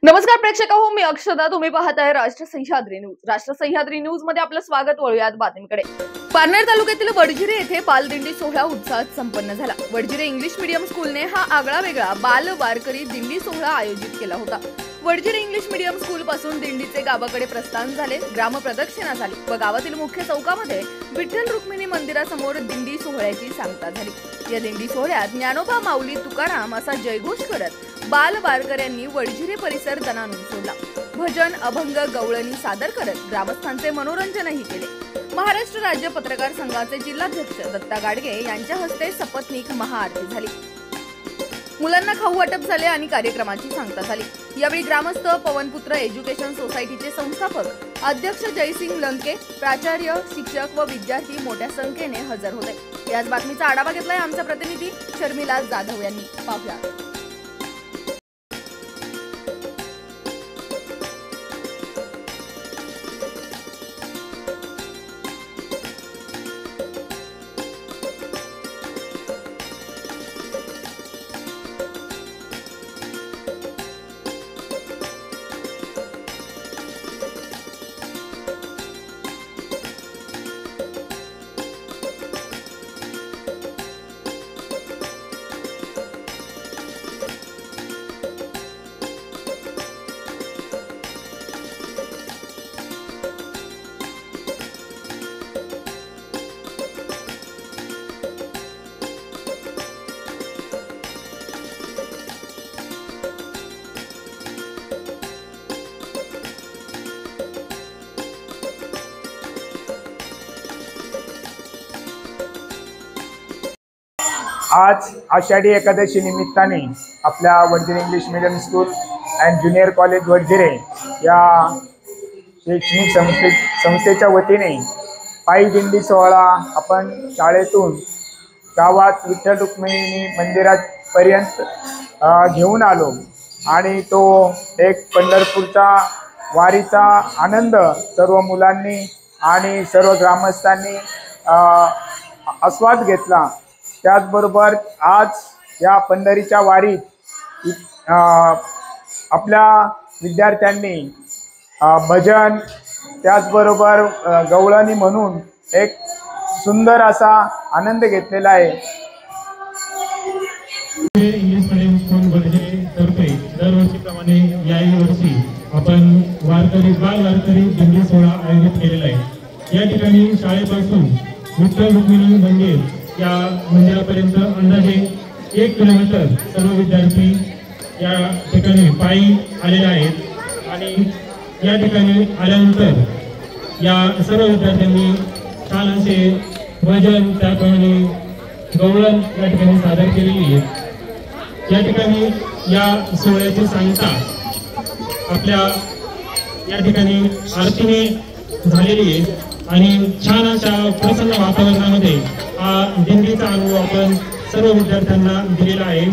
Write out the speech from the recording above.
नमस्कार प्रेक्षक हो, मी अक्षदा. तुम्ही पाहताय राष्ट्र सह्याद्री न्यूज. राष्ट्र सह्याद्री न्यूज मध्ये आपलं स्वागत. वळूयात बातमीकडे. पारनेर तालुक्यातील वडजिरे येथे बालदिंडी सोहळा उत्साहात संपन्न झाला. वडजिरे इंग्लिश मीडियम स्कूलने हा आगळा वेगळा बाल वारकरी दिंडी सोहळा आयोजित केला होता. वडजिरे इंग्लिश मीडियम स्कूल पासून दिंडीचे गावाकडे प्रस्थान झाले. ग्राम प्रदक्षिणा झाली व गावातील मुख्य चौकामध्ये विठ्ठल रुक्मिणी मंदिरासमोर दिंडी सोहळ्याची सांगता झाली. या दिंडी सोहळ्यात ज्ञानोबा, माऊली, तुकाराम असा जयघोष करत बाल वारकऱ्यांनी वडजिरे परिसर दणानून सोडला. भजन, अभंग, गवळणी सादर करत ग्रामस्थांचे मनोरंजनही केले. महाराष्ट्र राज्य पत्रकार संघाचे जिल्हाध्यक्ष दत्ता गाडगे यांच्या हस्ते सपत्नीक महाआरती झाली. मुलांना खाऊ वाटप झाले आणि कार्यक्रमाची सांगता झाली. यावेळी ग्रामस्थ, पवनपुत्र एज्युकेशन सोसायटीचे संस्थापक अध्यक्ष जयसिंग लंके, प्राचार्य, शिक्षक व विद्यार्थी मोठ्या संख्येने हजर होते. याच बातमीचा आढावा घेतलाय आमचा प्रतिनिधी शर्मिला जाधव यांनी. पाहूया. आज आषाढी एकादशी निमित्ताने आपल्या Wadjire English medium school and junior college Wadjire या शैक्षणिक संस्थेच्या वतीने पायी दिंडी सोहळा आपण शाळेतून गावात विठ्ठल रुक्मिणी मंदिरापर्यंत घेऊन आलो आणि तो एक पंढरपूरचा वारीचा आनंद सर्व मुलांनी आणि सर्व ग्रामस्थांनी आस्वाद घेतला. त्याचबरोबर आज या पंढरीच्या वारीत आपल्या विद्यार्थ्यांनी भजन, त्याचबरोबर गवळणी म्हणून एक सुंदर असा आनंद घेतलेला आहे. इंग्लिश मीडियम स्कूल वडजिरे तर्फे दरवर्षीप्रमाणे याही वर्षी आपण बाल वारकरी दिंडी सोहळा आयोजित केलेला आहे. या ठिकाणी शाळेपासून विठ्ठल रुक्मिणी मंदिर या मंदिरापर्यंत अंदाजे 1 किलोमीटर सर्व विद्यार्थी या ठिकाणी पायी आलेले आहेत आणि या ठिकाणी आल्यानंतर या सर्व विद्यार्थ्यांनी छान असे भजन, त्याप्रमाणे गवळण या ठिकाणी सादर केलेली आहे. या ठिकाणी या सोहळ्याची सांगता आपल्या या ठिकाणी आरतीने झालेली आहे आणि छान अशा प्रसन्न वातावरणामध्ये हा दिंडीचा अनुभव आपण सर्व विद्यार्थ्यांना दिलेला आहे.